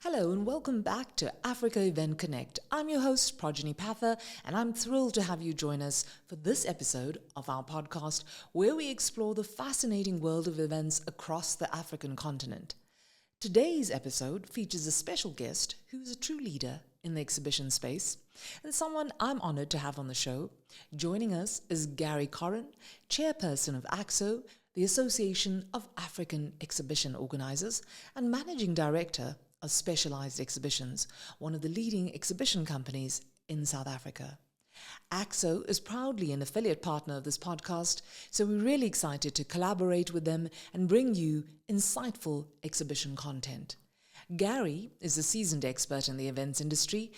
Hello and welcome back to Africa Event Connect. I'm your host, Projeni Pather, and I'm thrilled to have you join us for this episode of our podcast where we explore the fascinating world of events across the African continent. Today's episode features a special guest who's a true leader in the exhibition space and someone I'm honored to have on the show. Joining us is Gary Corin, Chairperson of AAXO, the Association of African Exhibition Organisers, and Managing Director of Specialised Exhibitions, one of the leading exhibition companies in South Africa. AAXO is proudly an affiliate partner of this podcast, so we're really excited to collaborate with them and bring you insightful exhibition content. Gary is a seasoned expert in the events industry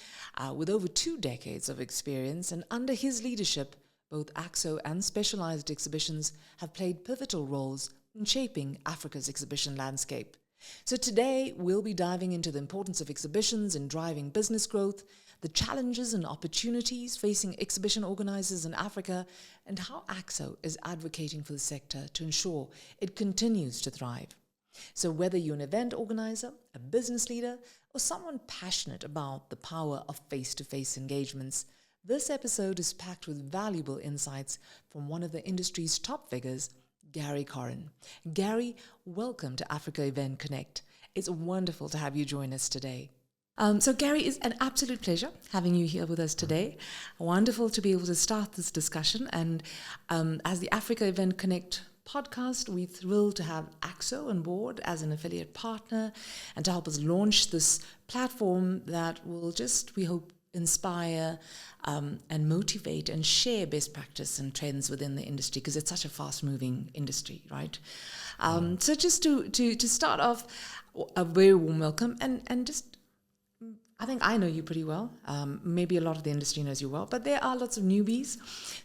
with over 2 decades of experience, and under his leadership, both AAXO and Specialised Exhibitions have played pivotal roles in shaping Africa's exhibition landscape. So today, we'll be diving into the importance of exhibitions in driving business growth, the challenges and opportunities facing exhibition organisers in Africa, and how AAXO is advocating for the sector to ensure it continues to thrive. So whether you're an event organiser, a business leader, or someone passionate about the power of face-to-face engagements, this episode is packed with valuable insights from one of the industry's top figures, Gary Corin. Gary, welcome to Africa Event Connect. It's wonderful to have you join us today. So Gary, it's an absolute pleasure having you here with us today. Wonderful to be able to start this discussion. And as the Africa Event Connect podcast, we're thrilled to have AAXO on board as an affiliate partner and to help us launch this platform that will just, we hope, inspire and motivate and share best practice and trends within the industry, because it's such a fast-moving industry, right? So just to start off, a very warm welcome, and just, I think I know you pretty well. Maybe a lot of the industry knows you well, but there are lots of newbies.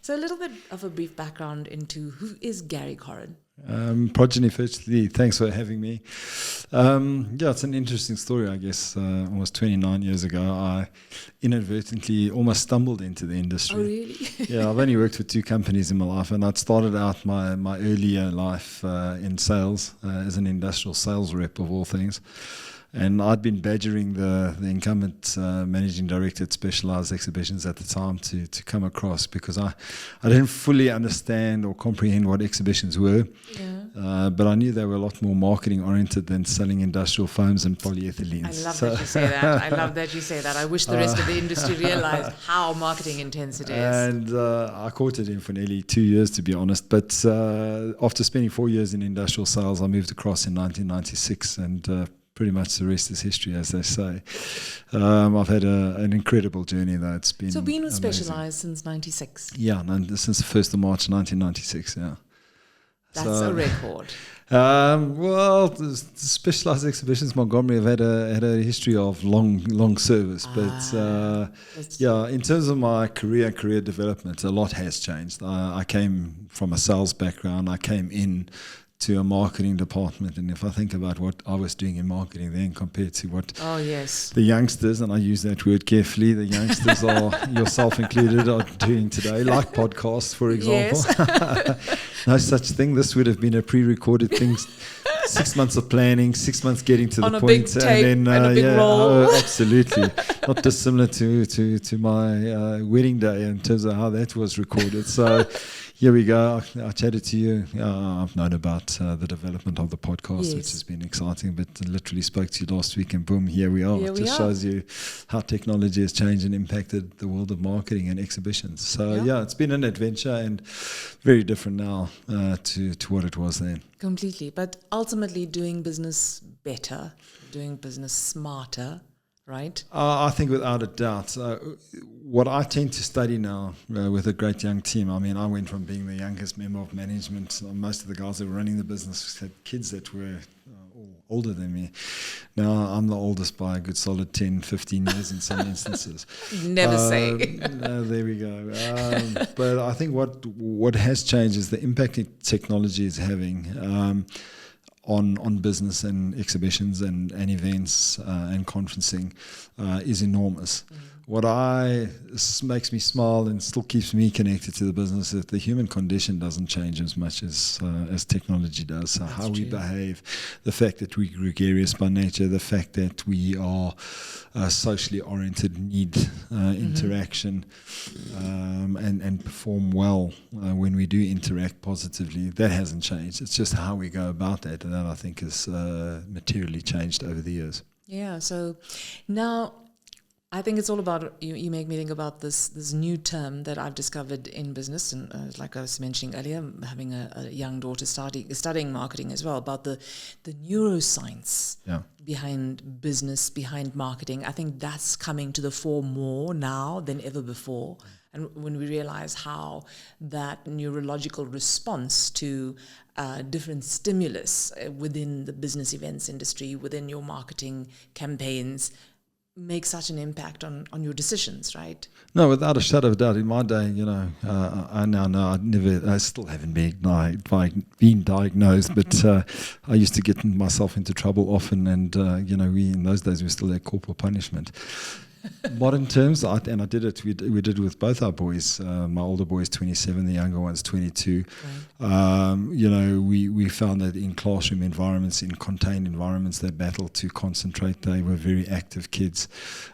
So a little bit of a brief background into who is Gary Corin. Projeni, firstly, thanks for having me. It's an interesting story, I guess. Almost 29 years ago, I inadvertently almost stumbled into the industry. Oh, really? Yeah, I've only worked for 2 companies in my life, and I'd started out my earlier life in sales as an industrial sales rep of all things. And I'd been badgering the incumbent managing director at Specialised Exhibitions at the time to come across, because I didn't fully understand or comprehend what exhibitions were. Yeah. But I knew they were a lot more marketing oriented than selling industrial foams and polyethylenes. I love that you say that. I love that you say that. I wish the rest of the industry realized how marketing intense it is. And I courted him for nearly 2 years, to be honest. But after spending 4 years in industrial sales, I moved across in 1996, and pretty much the rest is history, as they say. I've had an incredible journey, though. It's been been with amazing. Specialised since 96? Yeah, since the 1st of March 1996, yeah. That's a record. The Specialised Exhibitions Montgomery have had a history of long service, but in terms of my career development, a lot has changed. I came from a sales background. I came in to a marketing department, and if I think about what I was doing in marketing then compared to what the youngsters, and I use that word carefully, the youngsters are, yourself included, are doing today, like podcasts, for example. Yes. No such thing. This would have been a pre-recorded thing. 6 months of planning, 6 months getting to on the a point, big tape and then and a big roll. Absolutely, not dissimilar to my wedding day in terms of how that was recorded. So here we go. I chatted to you. I've known about the development of the podcast, which has been exciting, but I literally spoke to you last week, and boom, here we are. It just shows you how technology has changed and impacted the world of marketing and exhibitions. So it's been an adventure, and very different now to what it was then. Completely, but ultimately doing business better, doing business smarter, right? I think without a doubt. What I tend to study now with a great young team, I mean, I went from being the youngest member of management. Most of the guys that were running the business had kids that were all older than me. Now I'm the oldest by a good solid 10, 15 years in some instances. Never say. There we go. But I think what has changed is the impact that technology is having on business and exhibitions and events and conferencing is enormous. what makes me smile and still keeps me connected to the business is that the human condition doesn't change as much as technology does. So how we behave, the fact that we're gregarious by nature, the fact that we are socially oriented, need interaction, and perform well when we do interact positively, that hasn't changed. It's just how we go about that, and that I think has materially changed over the years. Yeah, so now I think it's all about, you make me think about this new term that I've discovered in business, and like I was mentioning earlier, having a young daughter studying marketing as well, about the neuroscience behind business, behind marketing. I think that's coming to the fore more now than ever before. And when we realize how that neurological response to different stimulus within the business events industry, within your marketing campaigns, make such an impact on your decisions, right? No, without a shadow of a doubt. In my day, I now know I still haven't been diagnosed, but I used to get myself into trouble often, and we in those days we still had corporal punishment. Modern terms, I did it. We did it with both our boys. My older boy is 27, the younger one's 22. Right. We found that in classroom environments, in contained environments, they battled to concentrate. They were very active kids.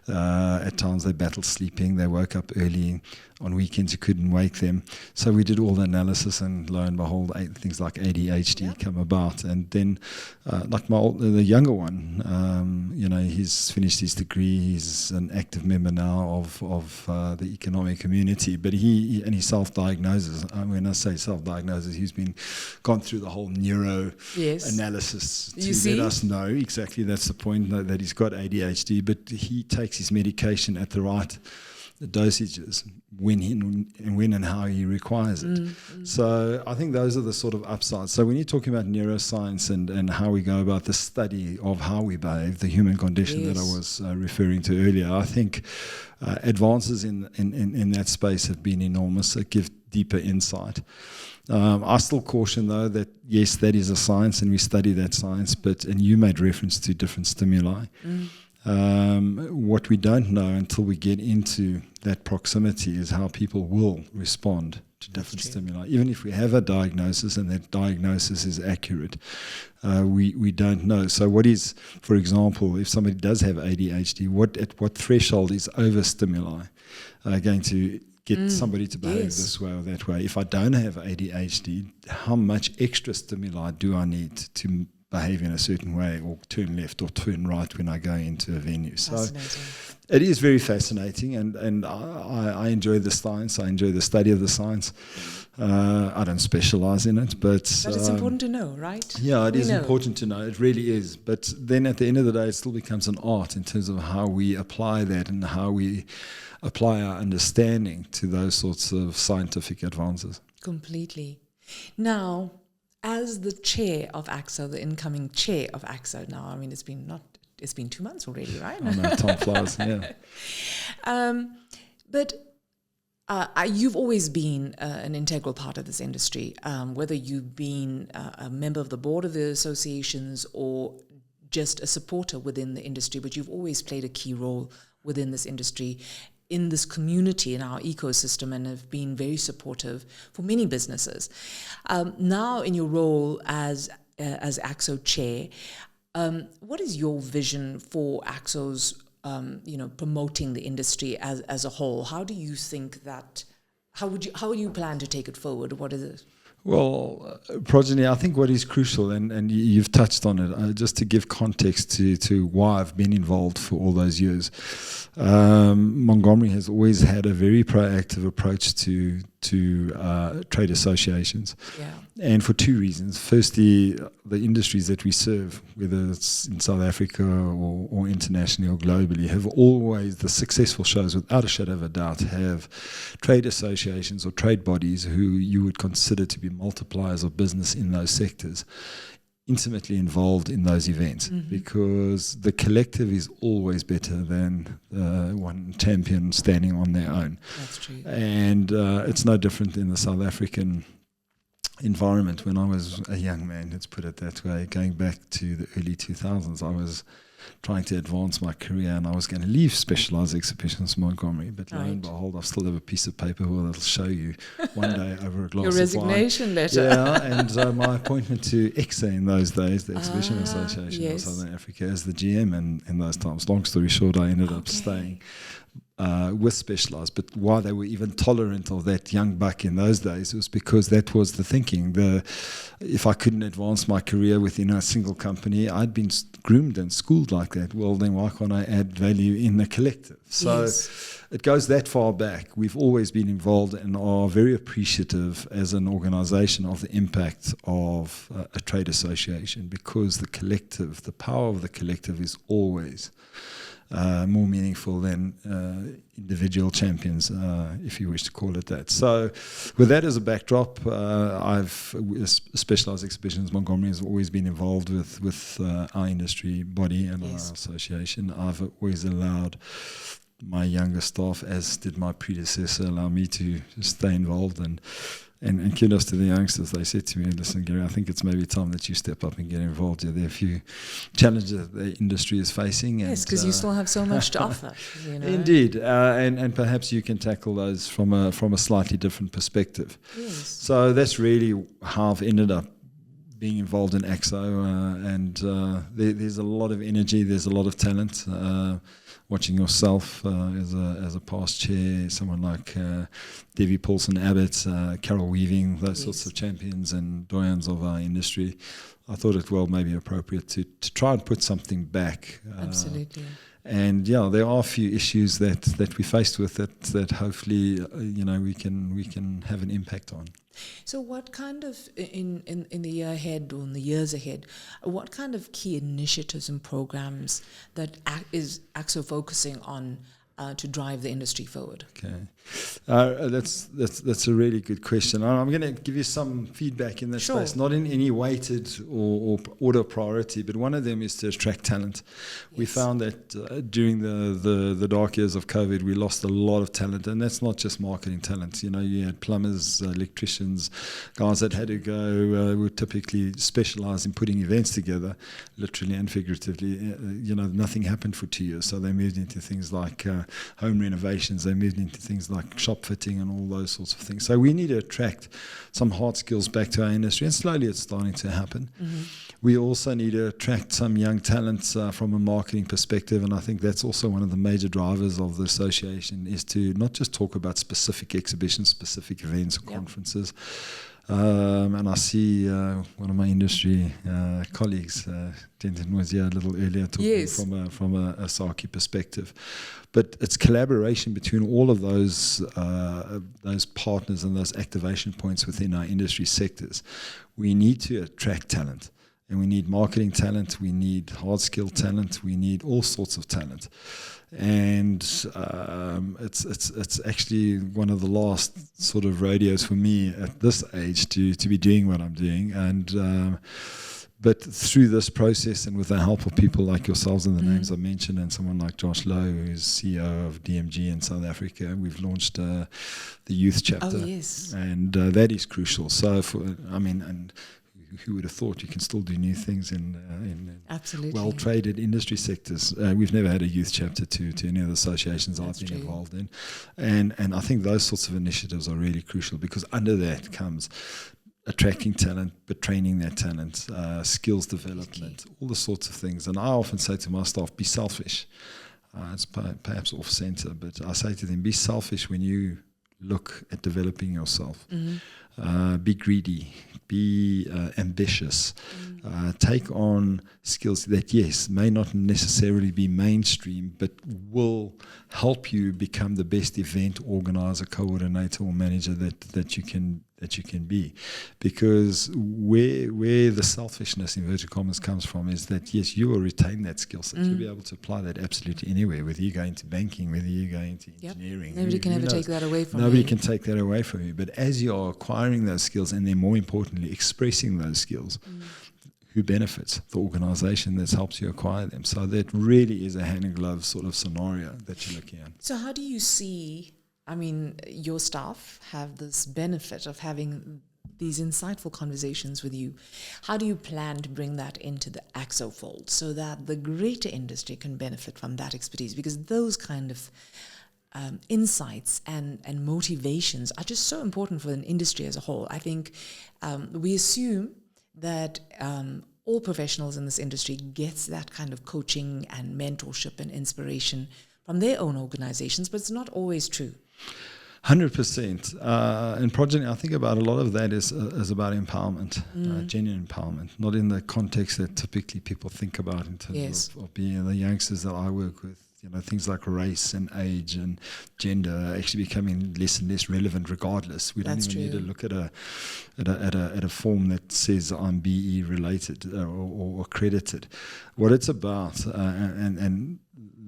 At times they battled sleeping. They woke up early. On weekends you couldn't wake them. So we did all the analysis, and lo and behold, things like ADHD come about. And then, like the younger one, he's finished his degree. He's an active member now of the economic community. But he self-diagnoses. When I say self-diagnoses, he's gone through the whole neuro analysis to let us know exactly. That's the point, that he's got ADHD. But he takes his medication at the right dosages when and how he requires it. So I think those are the sort of upsides. So when you're talking about neuroscience and how we go about the study of how we behave, the human condition that I was referring to earlier, I think advances in that space have been enormous. It gives deeper insight. I still caution, though, that yes, that is a science and we study that science, and you made reference to different stimuli. What we don't know until we get into that proximity is how people will respond to different stimuli. Even if we have a diagnosis and that diagnosis is accurate, we don't know. So what is, for example, if somebody does have ADHD, at what threshold is overstimuli going to get somebody to behave this way or that way? If I don't have ADHD, how much extra stimuli do I need to behave in a certain way, or turn left or turn right when I go into a venue? So it is very fascinating, and I enjoy the science. I enjoy the study of the science. I don't specialize in it, but it's important to know, right? Yeah, it is important to know. It really is. But then at the end of the day, it still becomes an art in terms of how we apply that and how we apply our understanding to those sorts of scientific advances. Completely. Now, as the chair of AAXO, the incoming chair of AAXO now, I mean, it's been 2 months already, right? I know, time flies, yeah. But you've always been an integral part of this industry, whether you've been a member of the board of the associations or just a supporter within the industry, but you've always played a key role within this industry, in this community, in our ecosystem, and have been very supportive for many businesses. Now, in your role as AAXO chair, what is your vision for AAXO's, promoting the industry as a whole? How do you think that? How would you plan to take it forward? What is it? Well, Projeni, I think what is crucial, and you've touched on it, just to give context to why I've been involved for all those years. Montgomery has always had a very proactive approach to trade associations, and for two reasons. Firstly, the industries that we serve, whether it's in South Africa or internationally or globally, have always, the successful shows, without a shadow of a doubt, have trade associations or trade bodies who you would consider to be multipliers of business in those sectors, intimately involved in those events, because the collective is always better than one champion standing on their own. That's true. And it's no different in the South African environment. When I was a young man, let's put it that way, going back to the early 2000s, I was trying to advance my career, and I was going to leave Specialised Exhibitions Montgomery, but lo and Right. behold, I still have a piece of paper that'll show you one day over a glass Your of resignation wine. letter. Yeah, and my appointment to EXSA in those days, the Exhibition Ah, Association yes. of Southern Africa, as the GM in those times. Long story short, I ended up staying with Specialised. But why they were even tolerant of that young buck in those days was because that was the thinking. If I couldn't advance my career within a single company, I'd been groomed and schooled like that. Well, then why can't I add value in the collective? So it goes that far back. We've always been involved and are very appreciative as an organisation of the impact of a trade association, because the collective, the power of the collective is always more meaningful than individual champions, if you wish to call it that. So with that as a backdrop, Specialised Exhibitions Montgomery has always been involved with our industry body and our association. I've always allowed my younger staff, as did my predecessor, allow me to stay involved, and kudos to the youngsters. They said to me, listen, Gary, I think it's maybe time that you step up and get involved. There are a few challenges that the industry is facing. Yes, because you still have so much to offer. You know? Indeed, and perhaps you can tackle those from a slightly different perspective. Yes. So that's really how I've ended up being involved in AAXO, and there's a lot of energy, there's a lot of talent. Watching yourself as a past chair, someone like Debbie Paulson-Abbott, Carol Weaving, those sorts of champions and doyens of our industry, I thought it maybe appropriate to try and put something back. Absolutely. And there are a few issues that we're faced with that hopefully we can have an impact on. So what kind of, in the year ahead or in the years ahead, what kind of key initiatives and programs that is AAXO focusing on to drive the industry forward? Okay, that's a really good question. I'm going to give you some feedback in this space, not in any weighted or order priority, but one of them is to attract talent. Yes. We found that during the dark years of COVID, we lost a lot of talent, and that's not just marketing talent. You had plumbers, electricians, guys that had to go, were typically specialised in putting events together, literally and figuratively. Nothing happened for 2 years, so they moved into things like home renovations, they moved into things like shop fitting and all those sorts of things. So we need to attract some hard skills back to our industry, and slowly it's starting to happen. Mm-hmm. We also need to attract some young talents from a marketing perspective, and I think that's also one of the major drivers of the association, is to not just talk about specific exhibitions, specific events or conferences. And I see one of my industry colleagues, Denton, was here a little earlier talking from a SAACI perspective. But it's collaboration between all of those partners and those activation points within our industry sectors. We need to attract talent, and we need marketing talent, we need hard skill talent, we need all sorts of talent. And it's actually one of the last sort of rodeos for me at this age to be doing what I'm doing. And but through this process, and with the help of people like yourselves and the names I mentioned, and someone like Josh Lowe, who's CEO of DMG in South Africa, we've launched the youth chapter. Oh, yes. And that is crucial. So, and who would have thought you can still do new things in well-traded industry sectors? We've never had a youth chapter to any of the associations I've been involved in. And I think those sorts of initiatives are really crucial, because under that comes attracting talent, but training that talent, skills development, all the sorts of things. And I often say to my staff, be selfish. It's perhaps off-center, but I say to them, be selfish when you look at developing yourself. Mm-hmm. Be greedy, be ambitious, take on skills that, yes, may not necessarily be mainstream, but will help you become the best event organizer, coordinator, or manager that you can be. Because where the selfishness, inverted commas, comes from is that, yes, you will retain that skill set. You'll be able to apply that absolutely anywhere, whether you go into banking, whether you go into engineering. Nobody can ever take that away from you. Nobody can take that away from you. But as you are acquiring those skills, and then more importantly, expressing those skills, who benefits? The organisation that helps you acquire them. So that really is a hand-in-glove sort of scenario that you're looking at. So how do you see, your staff have this benefit of having these insightful conversations with you. How do you plan to bring that into the AAXO fold so that the greater industry can benefit from that expertise? Because those kind of insights and motivations are just so important for an industry as a whole. I think we assume that all professionals in this industry gets that kind of coaching and mentorship and inspiration from their own organizations, but it's not always true. 100%. And Projeni, I think about a lot of that is about empowerment, genuine empowerment, not in the context that typically people think about in terms of being the youngsters that I work with. You know, things like race and age and gender are actually becoming less and less relevant regardless. We don't even need to look at a form that says I'm BE related or accredited. What it's about, and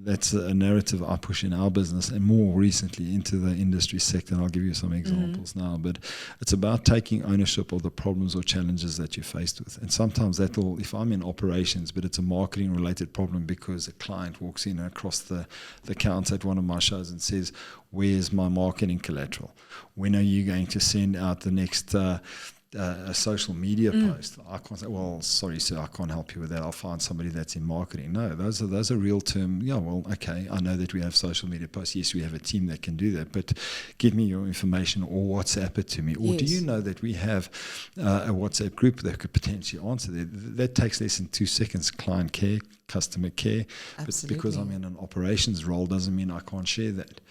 that's a narrative I push in our business and more recently into the industry sector, and I'll give you some examples now, but it's about taking ownership of the problems or challenges that you're faced with. And sometimes that will, if I'm in operations, but it's a marketing related problem because a client walks in across the counter at one of my shows and says, where's my marketing collateral? When are you going to send out the next a social media post? I can't say, well, sorry, sir, I can't help you with that. I'll find somebody that's in marketing. No, those are real term. Yeah, well, okay, I know that we have social media posts. Yes, we have a team that can do that, but give me your information or WhatsApp it to me. Or do you know that we have a WhatsApp group that could potentially answer that? That takes less than 2 seconds. Client care, customer care. Absolutely. But because I'm in an operations role doesn't mean I can't share that.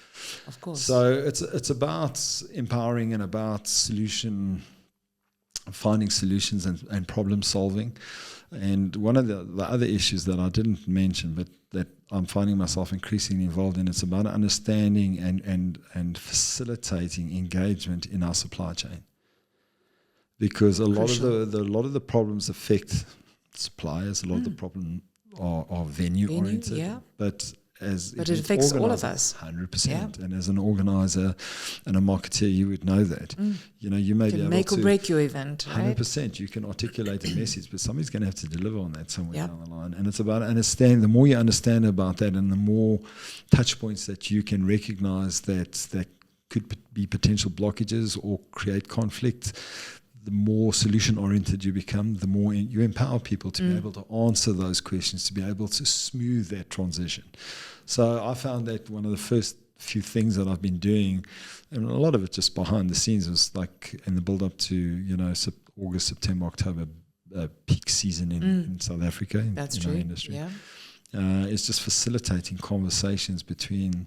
Of course. So it's about empowering and about finding solutions and problem solving. And one of the other issues that I didn't mention, but that I'm finding myself increasingly involved in, it's about understanding and facilitating engagement in our supply chain. Because a lot of the problems affect suppliers, a lot of the problems are venue oriented. But it affects all of us. 100%. Yeah. And as an organizer and a marketeer, you would know that. You know, you may be able to make or break your event. 100%. Right? You can articulate a message, but somebody's going to have to deliver on that somewhere down the line. And it's about understanding. The more you understand about that, and the more touch points that you can recognize that could be potential blockages or create conflict, the more solution-oriented you become, the more you empower people to be able to answer those questions, to be able to smooth that transition. So I found that one of the first few things that I've been doing, and a lot of it just behind the scenes, was like in the build-up to, you know, August, September, October, peak season in South Africa, in our industry. It's just facilitating conversations between,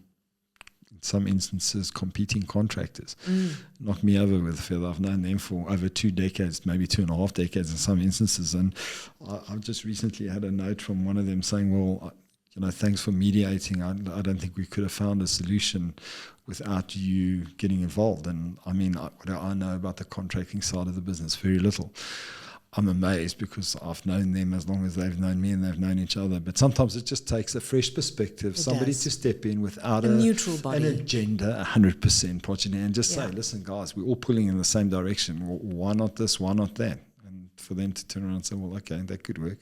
in some instances, competing contractors. Knock me over with a feather. I've known them for over 2 decades, maybe 2.5 decades in some instances. And I've just recently had a note from one of them saying, well, you know, thanks for mediating. I don't think we could have found a solution without you getting involved. And I mean, what do I know about the contracting side of the business? Very little. I'm amazed because I've known them as long as they've known me and they've known each other. But sometimes it just takes a fresh perspective, somebody to step in without a neutral body, an agenda, 100% Projeni, and just say, listen, guys, we're all pulling in the same direction. Why not this? Why not that? And for them to turn around and say, well, okay, that could work.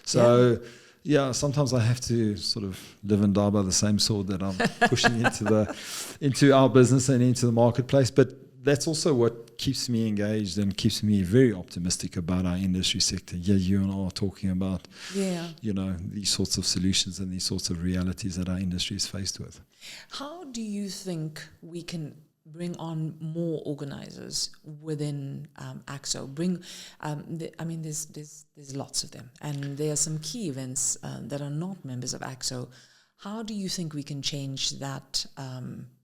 So, sometimes I have to sort of live and die by the same sword that I'm pushing into our business and into the marketplace. But that's also what keeps me engaged and keeps me very optimistic about our industry sector. Yeah, you and I are talking about, you know, these sorts of solutions and these sorts of realities that our industry is faced with. How do you think we can bring on more organisers within AAXO? There's lots of them, and there are some key events that are not members of AAXO. How do you think we can change that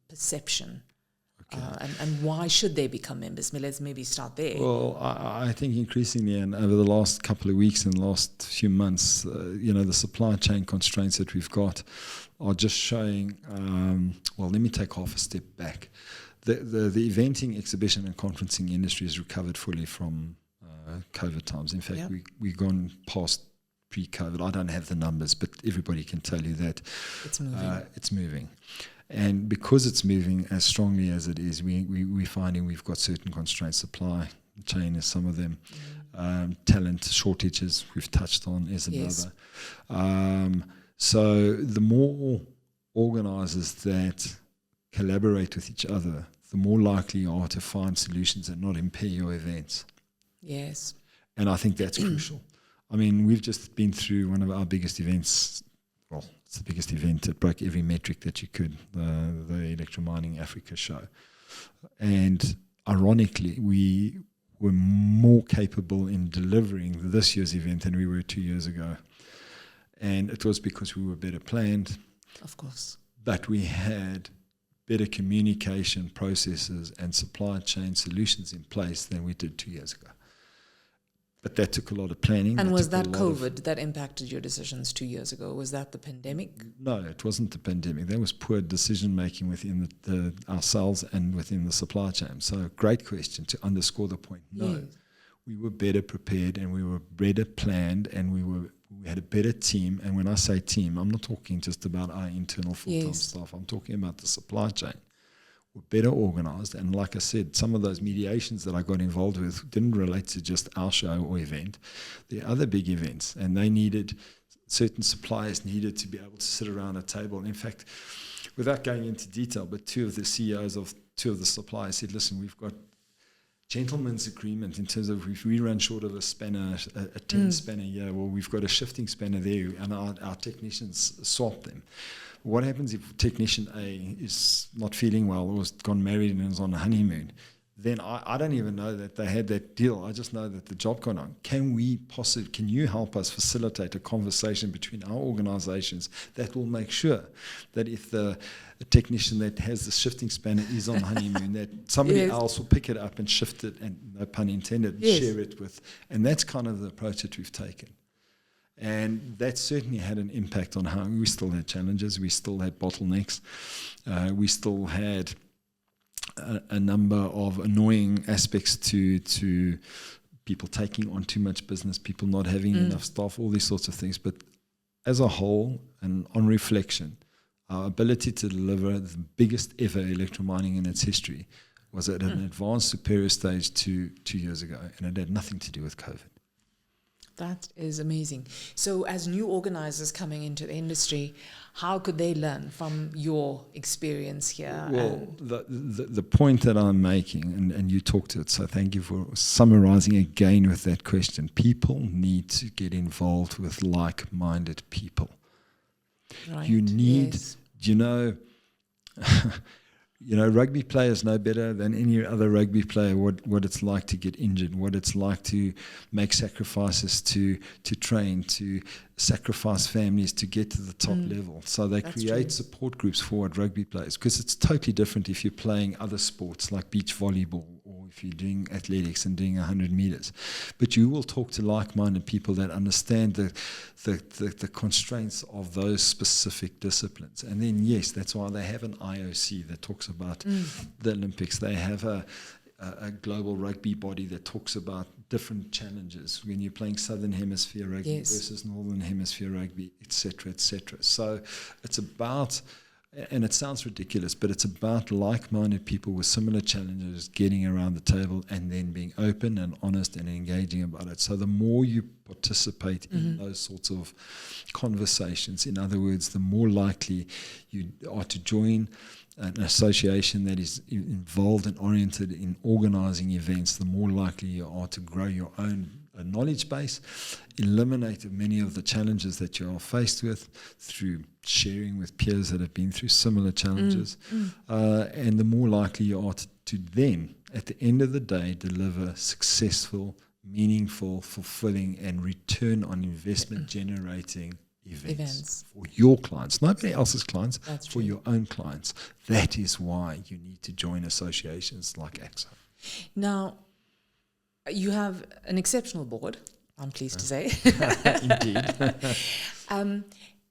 perception? And why should they become members? Let's maybe start there. Well, I think increasingly, and over the last couple of weeks and last few months, you know, the supply chain constraints that we've got are just showing. Well, let me take half a step back. The eventing, exhibition, and conferencing industry has recovered fully from COVID times. In fact, we've gone past pre-COVID. I don't have the numbers, but everybody can tell you that it's moving. It's moving. And because it's moving as strongly as it is, we're finding we've got certain constraints. Supply chain is some of them. Talent shortages we've touched on is another. So the more organisers that collaborate with each other, the more likely you are to find solutions and not impair your events. Yes. And I think that's crucial. I mean, we've just been through one of our biggest events. Well, it's the biggest event. It broke every metric that you could, the Electromining Africa show. And ironically, we were more capable in delivering this year's event than we were 2 years ago. And it was because we were better planned. Of course. But we had better communication processes and supply chain solutions in place than we did 2 years ago. But that took a lot of planning. And was that COVID that impacted your decisions 2 years ago? Was that the pandemic? No, it wasn't the pandemic. That was poor decision-making within ourselves and within the supply chain. So great question to underscore the point. No, yes. We were better prepared and we were better planned and we had a better team. And when I say team, I'm not talking just about our internal full-time staff. I'm talking about the supply chain. We're better organized. And like I said, some of those mediations that I got involved with didn't relate to just our show or event. There are other big events, and certain suppliers needed to be able to sit around a table. And in fact, without going into detail, but two of the CEOs of two of the suppliers said, listen, we've got gentleman's agreement in terms of if we run short of a spanner, a 10 spanner here, well, we've got a shifting spanner there, and our technicians swap them. What happens if technician A is not feeling well or has gone married and is on a honeymoon? Then I don't even know that they had that deal. I just know that the job got on. Can you help us facilitate a conversation between our organizations that will make sure that if the technician that has the shifting spanner is on honeymoon, that somebody else will pick it up and shift it, and no pun intended, share it with. And that's kind of the approach that we've taken. And that certainly had an impact on how we still had challenges, we still had bottlenecks, we still had a number of annoying aspects to people taking on too much business, people not having enough staff, all these sorts of things. But as a whole, and on reflection, our ability to deliver the biggest ever electromining in its history was at an advanced superior stage 2 years ago, and it had nothing to do with COVID. That is amazing. So as new organizers coming into the industry, how could they learn from your experience here? Well, the point that I'm making, and you talked to it, so thank you for summarizing again with that question. People need to get involved with like-minded people. Right. You need, rugby players know better than any other rugby player what it's like to get injured, what it's like to make sacrifices to train, to sacrifice families to get to the top level. So they create support groups for rugby players, because it's totally different if you're playing other sports like beach volleyball or if you're doing athletics and doing 100 meters. But you will talk to like-minded people that understand the constraints of those specific disciplines. And then, yes, that's why they have an IOC that talks about the Olympics. They have a global rugby body that talks about different challenges when you're playing Southern Hemisphere rugby versus Northern Hemisphere rugby, etc., etc. So it's about, and it sounds ridiculous, but it's about like-minded people with similar challenges getting around the table and then being open and honest and engaging about it. So the more you participate in those sorts of conversations, in other words, the more likely you are to join an association that is involved and oriented in organizing events, the more likely you are to grow your own knowledge base, eliminate many of the challenges that you are faced with through sharing with peers that have been through similar challenges, and the more likely you are to then, at the end of the day, deliver successful, meaningful, fulfilling, and return on investment generating events for your clients, nobody else's clients. That's for your own clients. That is why you need to join associations like AAXO. Now, you have an exceptional board, I'm pleased to say. Indeed.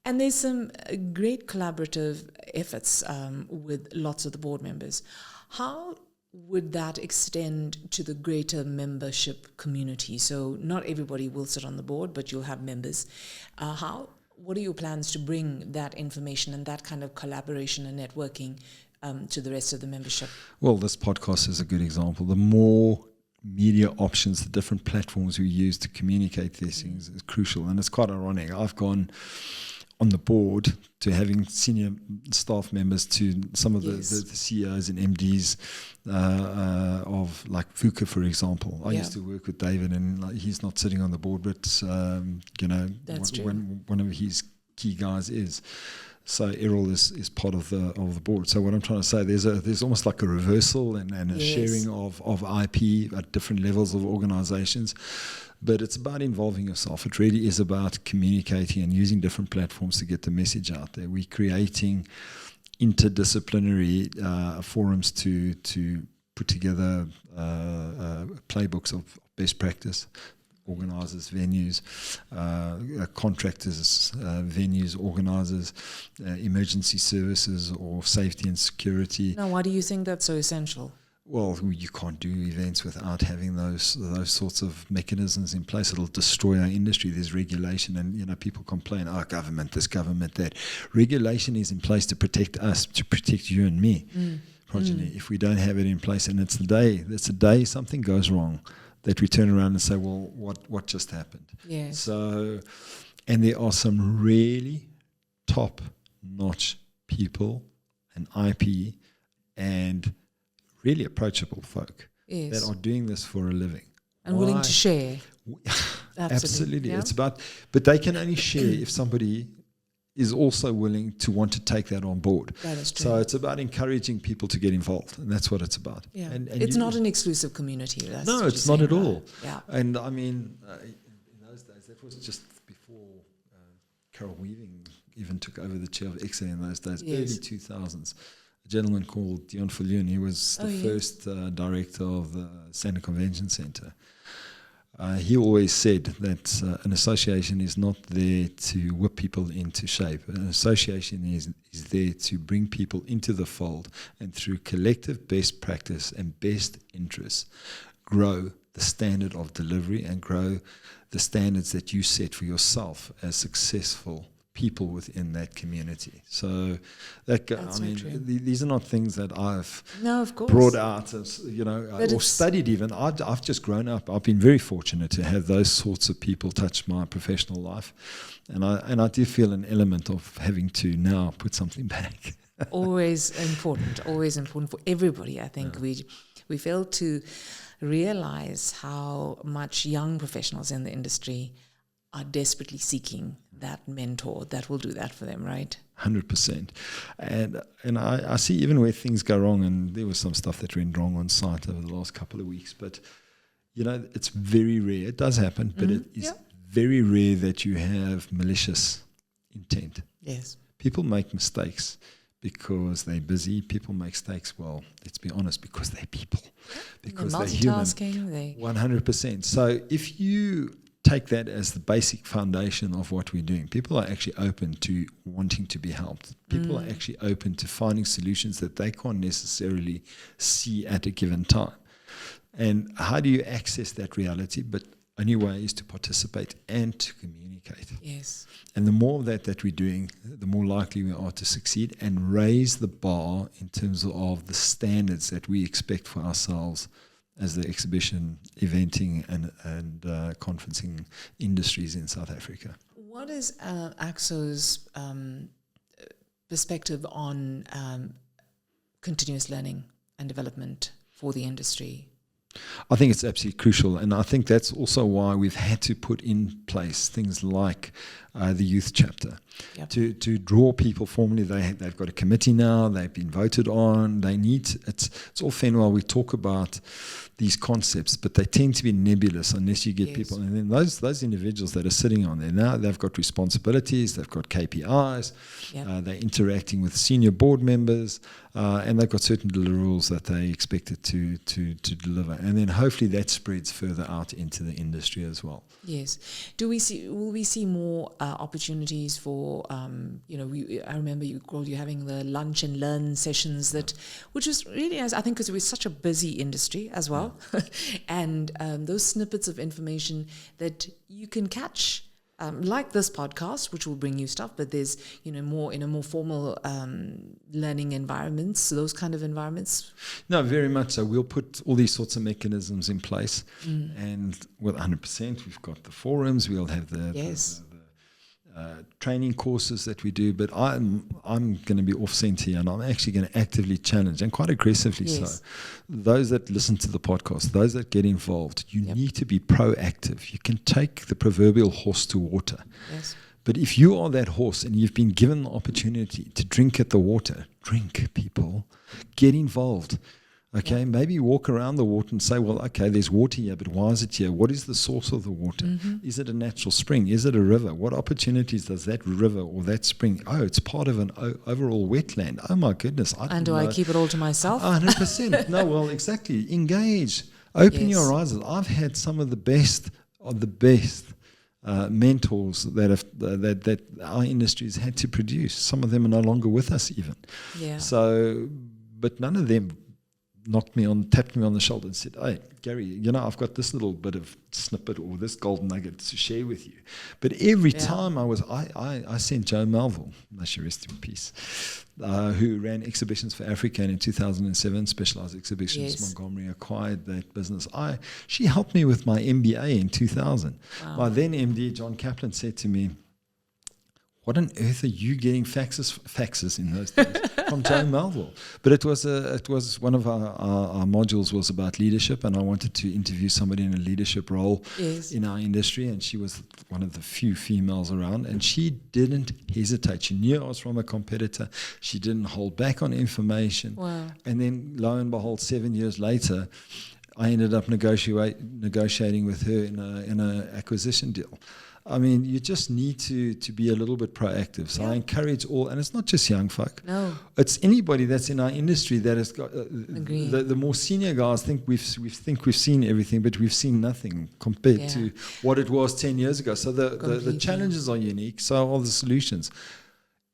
And there's some great collaborative efforts with lots of the board members. How would that extend to the greater membership community? So not everybody will sit on the board, but you'll have members. What are your plans to bring that information and that kind of collaboration and networking to the rest of the membership? Well, this podcast is a good example. The more media options, the different platforms we use to communicate these things is crucial. And it's quite ironic. I've gone on the board to having senior staff members to some of the CEOs and MDs of like VUCA, for example. I used to work with David, and like, he's not sitting on the board, but one of his key guys is. So Errol is part of the board. So what I'm trying to say, there's almost like a reversal and a sharing of IP at different levels of organizations. But it's about involving yourself. It really is about communicating and using different platforms to get the message out there. We're creating interdisciplinary forums to put together playbooks of best practice. Organisers, venues, contractors, venues, organisers, emergency services or safety and security. Now, why do you think that's so essential? Well, you can't do events without having those sorts of mechanisms in place. It'll destroy our industry. There's regulation, and people complain, government this, government that. Regulation is in place to protect us, to protect you and me, Projeni. If we don't have it in place, and it's the day something goes wrong, that we turn around and say, well, what just happened? Yes. So, and there are some really top-notch people and IP and really approachable folk that are doing this for a living. And willing to share. Absolutely. Yeah. It's about, but they can only share if somebody is also willing to want to take that on board. That is true. So it's about encouraging people to get involved, and that's what it's about. Yeah. And it's not an exclusive community. No, it's not at all. Yeah. And I mean, in those days, that was just before Carol Weaving even took over the chair of EXSA in those days, early 2000s. A gentleman called Dion Fulun, he was the first director of the Santa Convention Centre. He always said that an association is not there to whip people into shape. An association is there to bring people into the fold, and through collective best practice and best interests, grow the standard of delivery and grow the standards that you set for yourself as successful people within that community. So that these are not things that I've brought out as or studied even. I've just grown up. I've been very fortunate to have those sorts of people touch my professional life, and I do feel an element of having to now put something back. always important for everybody. I think we fail to realize how much young professionals in the industry are desperately seeking that mentor that will do that for them, right? 100%. And I see even where things go wrong, and there was some stuff that went wrong on site over the last couple of weeks, but it's very rare. It does happen, but it is very rare that you have malicious intent. Yes. People make mistakes because they're busy. People make mistakes, well, let's be honest, because they're people. Because they're human. Multitasking. 100%. So if you take that as the basic foundation of what we're doing, people are actually open to wanting to be helped. People are actually open to finding solutions that they can't necessarily see at a given time. And how do you access that reality? But only way is to participate and to communicate. Yes. And the more of that we're doing, the more likely we are to succeed and raise the bar in terms of the standards that we expect for ourselves as the exhibition, eventing and conferencing industries in South Africa. What is AAXO's perspective on continuous learning and development for the industry? I think it's absolutely crucial, and I think that's also why we've had to put in place things like the youth chapter to draw people formally. They've got a committee now. They've been voted on. They need it's all fair and well we talk about these concepts, but they tend to be nebulous unless you get people. And then those individuals that are sitting on there now, they've got responsibilities. They've got KPIs. They're interacting with senior board members, and they've got certain deliverables that they expected to deliver. And then hopefully that spreads further out into the industry as well. Yes. Will we see more opportunities for, I remember you having the lunch and learn sessions which was really nice, I think, because we're such a busy industry as well. And those snippets of information that you can catch, like this podcast, which will bring you stuff, but there's, more in a more formal learning environments, those kind of environments. No, very much so. We'll put all these sorts of mechanisms in place, and with 100%, we've got the forums. We'll have the training courses that we do, but I'm going to be off centre here, and I'm actually going to actively challenge, and quite aggressively so, those that listen to the podcast, those that get involved. You need to be proactive. You can take the proverbial horse to water. Yes. But if you are that horse and you've been given the opportunity to drink at the water, drink, people. Get involved. Okay, maybe walk around the water and say, well, okay, there's water here, but why is it here? What is the source of the water? Is it a natural spring? Is it a river? What opportunities does that river or that spring? Oh, it's part of an overall wetland. Oh, my goodness. And do I keep it all to myself? 100%. No, well, exactly. Engage. Open your horizons. I've had some of the best mentors that our industry has had to produce. Some of them are no longer with us even. Yeah. So, but none of them tapped me on the shoulder and said, hey, Gary, I've got this little bit of snippet or this golden nugget to share with you. But every time I sent Joe Melville, may she rest in peace, who ran Exhibitions for Africa, and in 2007, Specialised Exhibitions Montgomery acquired that business. She helped me with my MBA in 2000. Wow. My then MD, John Kaplan, said to me, what on earth are you getting faxes in those days from Joe Melville? But it was one of our modules was about leadership, and I wanted to interview somebody in a leadership role in our industry, and she was one of the few females around, and she didn't hesitate. She knew I was from a competitor. She didn't hold back on information. Wow. And then, lo and behold, 7 years later, I ended up negotiating with her in an acquisition deal. I mean, you just need to be a little bit proactive. So I encourage all, and it's not just young folk. No, it's anybody that's in our industry that has got the more senior guys think we've seen everything, but we've seen nothing compared to what it was 10 years ago. So the challenges are unique. So are the solutions.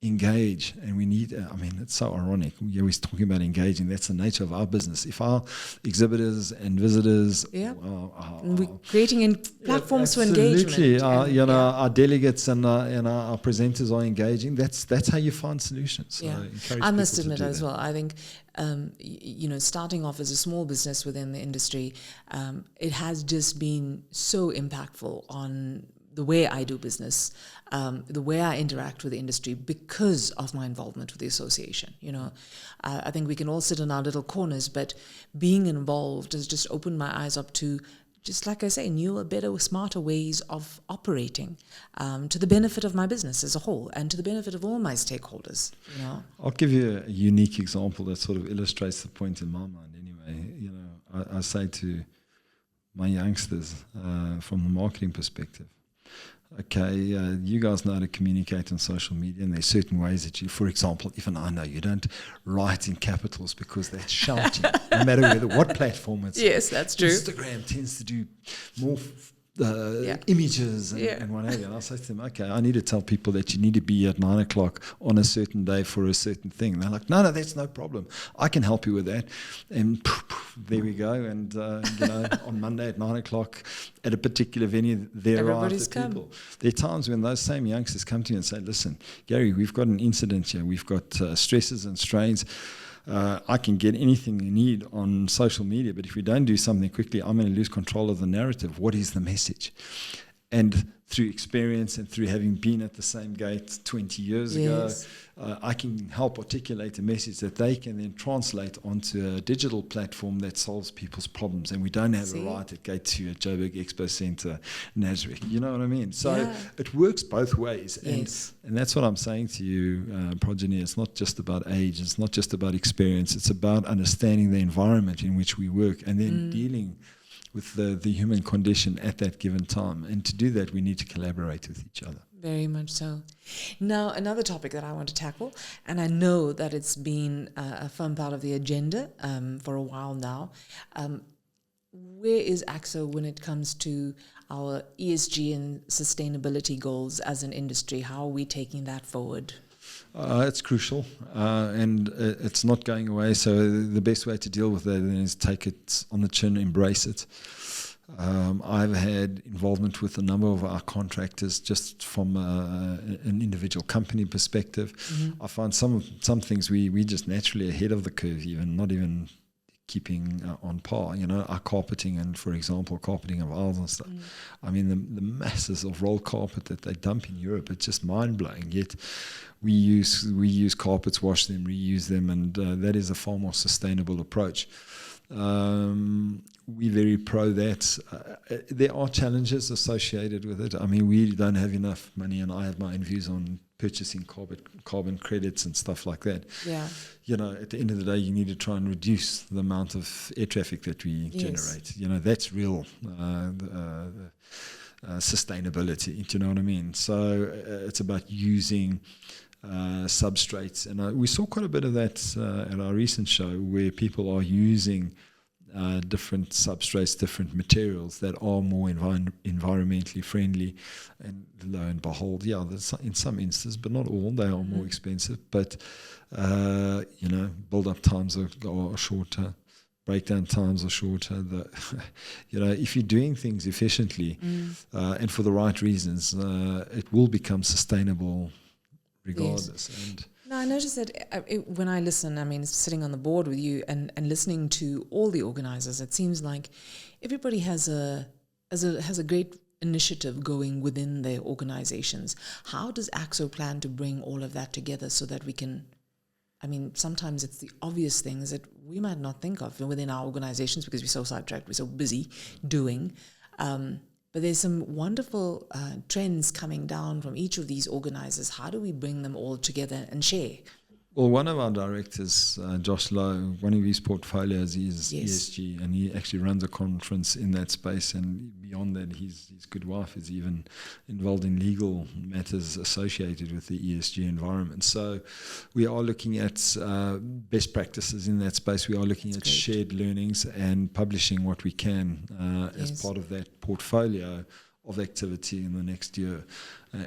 Engage, and we need. It's so ironic. We're always talking about engaging. That's the nature of our business. If our exhibitors and visitors, we're creating platforms for engagement. Our delegates and our presenters are engaging. That's how you find solutions. So I must admit as well. I think starting off as a small business within the industry, it has just been so impactful on the way I do business, the way I interact with the industry because of my involvement with the association. I think we can all sit in our little corners, but being involved has just opened my eyes up to, just like I say, newer, better, smarter ways of operating to the benefit of my business as a whole and to the benefit of all my stakeholders. I'll give you a unique example that sort of illustrates the point in my mind anyway. I say to my youngsters from the marketing perspective, okay, you guys know how to communicate on social media, and there's certain ways that you, for example, even I know you don't write in capitals because that's shouting, no matter what platform it's on. Yes, that's true. Instagram tends to do more images and what have you. And I say to them, okay, I need to tell people that you need to be at 9 o'clock on a certain day for a certain thing. And they're like, no, that's no problem. I can help you with that. And there we go. And, on Monday at 9 o'clock at a particular venue, there are the people. There are times when those same youngsters come to you and say, listen, Gary, we've got an incident here. We've got stresses and strains. I can get anything you need on social media, but if we don't do something quickly, I'm going to lose control of the narrative. What is the message? And through experience and through having been at the same gate 20 years ago, I can help articulate a message that they can then translate onto a digital platform that solves people's problems. And we don't have a right at Gate 2 at Joburg Expo Centre, Nasrec. You know what I mean? So it works both ways. And that's what I'm saying to you, Projeni. It's not just about age. It's not just about experience. It's about understanding the environment in which we work and then dealing with the human condition at that given time. And to do that, we need to collaborate with each other. Very much so. Now, another topic that I want to tackle, and I know that it's been a firm part of the agenda for a while now. Where is AAXO when it comes to our ESG and sustainability goals as an industry? How are we taking that forward? It's crucial, and it's not going away. So the best way to deal with that is take it on the chin, embrace it. I've had involvement with a number of our contractors just from an individual company perspective. I find some things we just naturally ahead of the curve, even not even keeping on par. Our carpeting, and for example, carpeting of aisles and stuff. I mean, the masses of rolled carpet that they dump in Europe, it's just mind-blowing. Yet we use carpets, wash them, reuse them, and that is a far more sustainable approach. We're very pro that. There are challenges associated with it. I mean, we don't have enough money, and I have my own views on purchasing carbon credits and stuff like that. Yeah. At the end of the day, you need to try and reduce the amount of air traffic that we generate. That's real sustainability. Do you know what I mean? So it's about using substrates, and we saw quite a bit of that at our recent show, where people are using different substrates, different materials that are more environmentally friendly, and lo and behold, in some instances, but not all, they are more expensive, but build-up times are shorter, breakdown times are shorter. If you're doing things efficiently and for the right reasons, it will become sustainable regardless. Yes. And no, I noticed that when I listen, I mean, sitting on the board with you and listening to all the organisers, it seems like everybody has a great initiative going within their organisations. How does AAXO plan to bring all of that together so that we can, I mean, sometimes it's the obvious things that we might not think of within our organisations because we're so sidetracked, we're so busy doing. But there's some wonderful trends coming down from each of these organisers. How do we bring them all together and share? Well, one of our directors, Josh Lowe, one of his portfolios is ESG, and he actually runs a conference in that space. And beyond that, his good wife is even involved in legal matters associated with the ESG environment. So we are looking at best practices in that space. We are looking at shared learnings and publishing what we can as part of that portfolio of activity in the next year,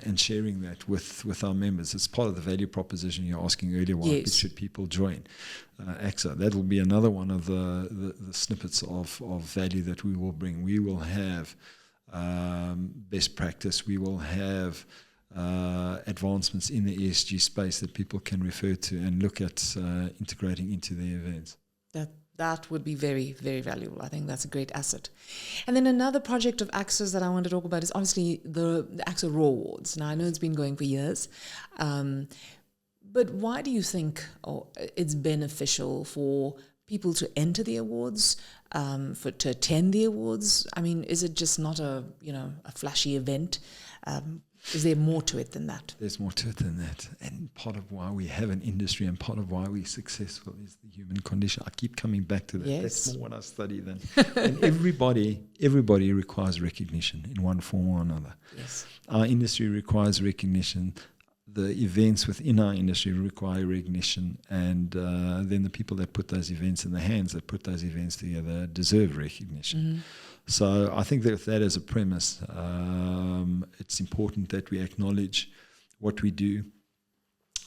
and sharing that with our members. It's part of the value proposition you're asking earlier, why should people join AAXO. That will be another one of the snippets of value that we will bring. We will have best practice. We will have advancements in the ESG space that people can refer to and look at integrating into their events. That would be very, very valuable. I think that's a great asset. And then another project of AAXO's that I want to talk about is obviously the AAXO Raw Awards. Now, I know it's been going for years, but why do you think it's beneficial for people to enter the awards, to attend the awards? I mean, is it just not a flashy event? Is there more to it than that? There's more to it than that. And part of why we have an industry and part of why we're successful is the human condition. I keep coming back to that. Yes. That's more what I study than. And everybody requires recognition in one form or another. Yes. Our industry requires recognition. The events within our industry require recognition. And then the people that put those events in the hands, that put those events together, deserve recognition. Mm-hmm. So I think that as a premise, it's important that we acknowledge what we do.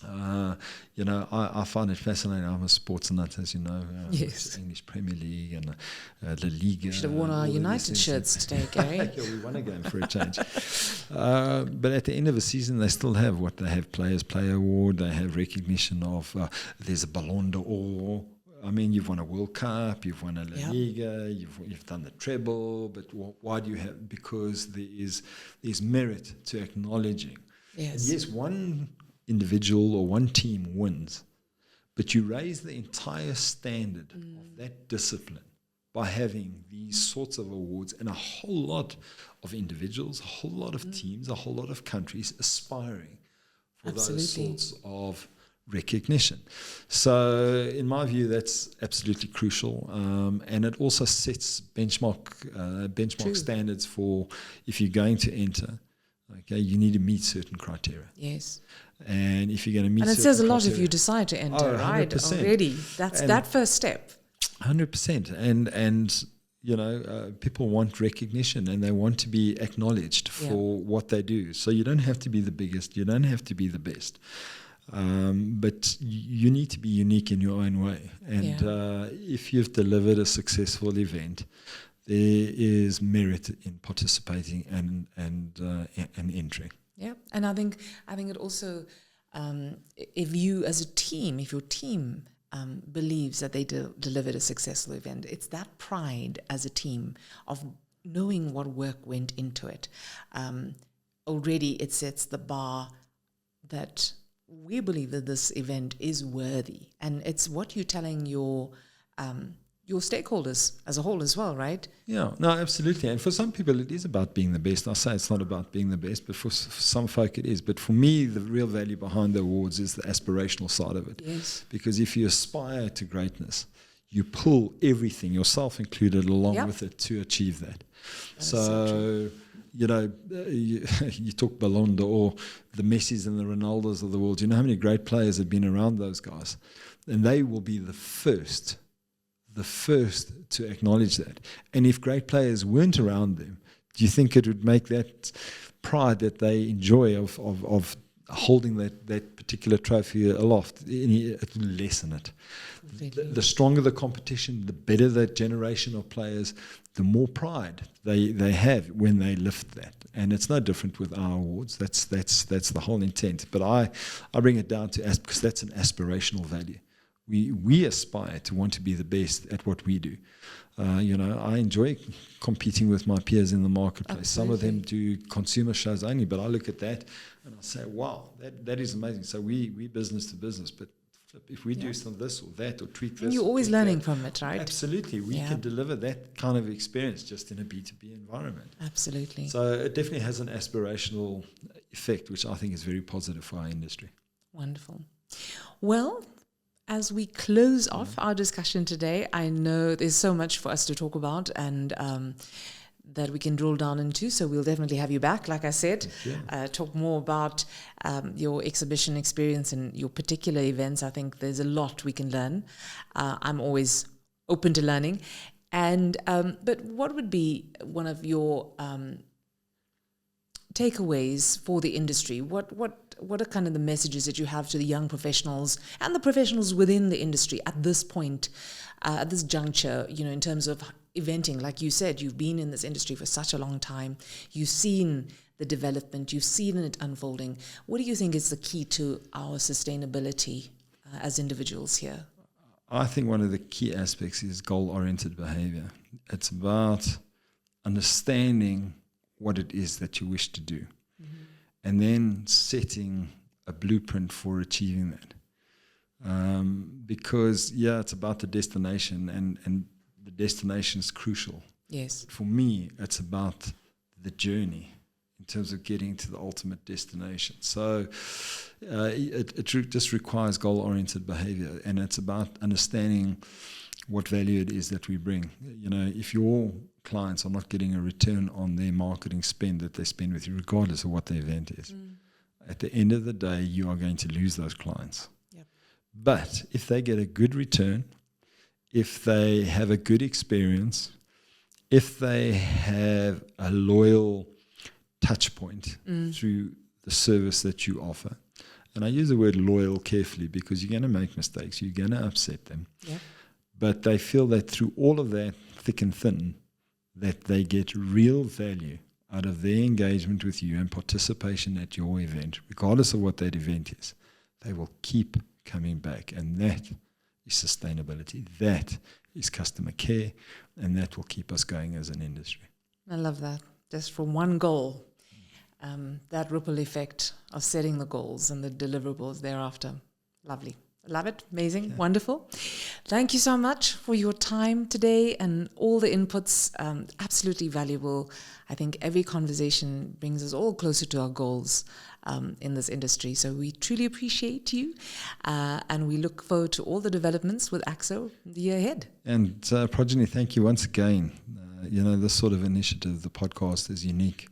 I find it fascinating. I'm a sports nut, as you know. Yes. English Premier League and La Liga. We should have worn our United shirts today, Gary. Yeah, we won a game for a change. But at the end of a season, they still have what they have: Players' Player Award. They have recognition of. There's a Ballon d'Or. I mean, you've won a World Cup, you've won a La Liga, you've done the treble, but why do you have? Because there's merit to acknowledging. Yes. And yes, one individual or one team wins, but you raise the entire standard of that discipline by having these sorts of awards, and a whole lot of individuals, a whole lot of teams, a whole lot of countries aspiring for those sorts of recognition. So in my view, that's absolutely crucial, and it also sets benchmark standards for if you're going to enter. Okay, you need to meet certain criteria. Yes. And if you're going to meet, and it says a lot if you decide to enter, right? 100%. Already, that's that first step. 100%, and people want recognition and they want to be acknowledged for what they do. So you don't have to be the biggest, you don't have to be the best. But you need to be unique in your own way. And if you've delivered a successful event, there is merit in participating and entering. Yeah, and I think it also, if you as a team, if your team believes that they delivered a successful event. It's that pride as a team of knowing what work went into it. Already it sets the bar that we believe that this event is worthy. And it's what you're telling your stakeholders as a whole as well, right? Yeah, no, absolutely. And for some people, it is about being the best. I say it's not about being the best, but for some folk, it is. But for me, the real value behind the awards is the aspirational side of it. Yes. Because if you aspire to greatness, you pull everything, yourself included, along with it to achieve that. So you talk Ballon d'Or, the Messis and the Ronaldos of the world. You know how many great players have been around those guys? And they will be the first to acknowledge that. And if great players weren't around them, do you think it would make that pride that they enjoy of holding that particular trophy aloft, it will lessen it? The stronger the competition, the better that generation of players, the more pride they have when they lift that. And it's no different with our awards. That's the whole intent. But I bring it down to because that's an aspirational value. We aspire to want to be the best at what we do. I enjoy competing with my peers in the marketplace. Absolutely. Some of them do consumer shows only, but I look at that and I say, wow, that is amazing. So we business to business, but if we do some this or that or tweak this. And you're always learning from it, right? Absolutely. We can deliver that kind of experience just in a B2B environment. Absolutely. So it definitely has an aspirational effect, which I think is very positive for our industry. Wonderful. Well, as we close off our discussion today, I know there's so much for us to talk about and that we can drill down into, so we'll definitely have you back, like I said, talk more about your exhibition experience and your particular events. I think there's a lot we can learn. I'm always open to learning. And but what would be one of your takeaways for the industry? What are kind of the messages that you have to the young professionals and the professionals within the industry at this point, at this juncture, in terms of eventing? Like you said, you've been in this industry for such a long time. You've seen the development. You've seen it unfolding. What do you think is the key to our sustainability as individuals here? I think one of the key aspects is goal-oriented behavior. It's about understanding what it is that you wish to do, and then setting a blueprint for achieving that. Because, it's about the destination, and the destination is crucial. Yes. For me, it's about the journey in terms of getting to the ultimate destination. So it just requires goal-oriented behavior, and it's about understanding what value it is that we bring. If your clients are not getting a return on their marketing spend that they spend with you, regardless of what the event is, at the end of the day, you are going to lose those clients. Yep. But if they get a good return, if they have a good experience, if they have a loyal touch point through the service that you offer, and I use the word loyal carefully because you're going to make mistakes, you're going to upset them, but they feel that through all of that thick and thin, that they get real value out of their engagement with you and participation at your event, regardless of what that event is. They will keep coming back, and that is sustainability. That is customer care, and that will keep us going as an industry. I love that. Just from one goal, that ripple effect of setting the goals and the deliverables thereafter. Lovely. Love it. Amazing. Wonderful. Thank you so much for your time today and all the inputs. Absolutely valuable. I think every conversation brings us all closer to our goals in this industry. So we truly appreciate you, and we look forward to all the developments with AAXO the year ahead. And Projeni, thank you once again. This sort of initiative, the podcast, is unique.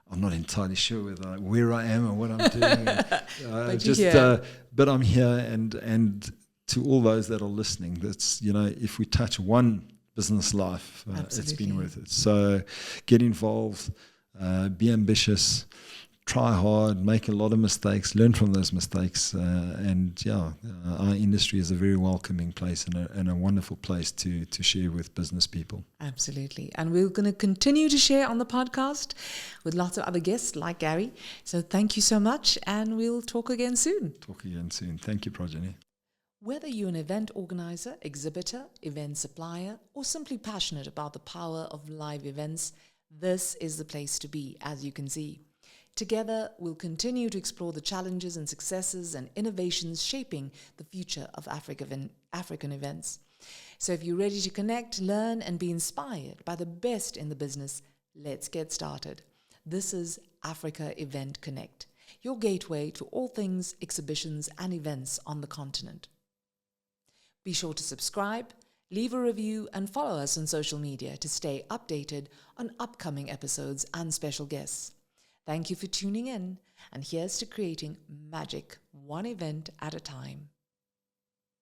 I'm not entirely sure where I am or what I'm doing. But I'm here, and to all those that are listening, that's if we touch one business life, it's been worth it. So get involved, be ambitious, try hard, make a lot of mistakes, learn from those mistakes, our industry is a very welcoming place and a wonderful place to share with business people. Absolutely. And we're going to continue to share on the podcast with lots of other guests like Gary. So thank you so much, and we'll talk again soon. Thank you, Projeni. Whether you're an event organizer, exhibitor, event supplier, or simply passionate about the power of live events, this is the place to be, as you can see. Together, we'll continue to explore the challenges and successes and innovations shaping the future of African events. So if you're ready to connect, learn, and be inspired by the best in the business, let's get started. This is Africa Event Connect, your gateway to all things exhibitions and events on the continent. Be sure to subscribe, leave a review, and follow us on social media to stay updated on upcoming episodes and special guests. Thank you for tuning in, and here's to creating magic one event at a time.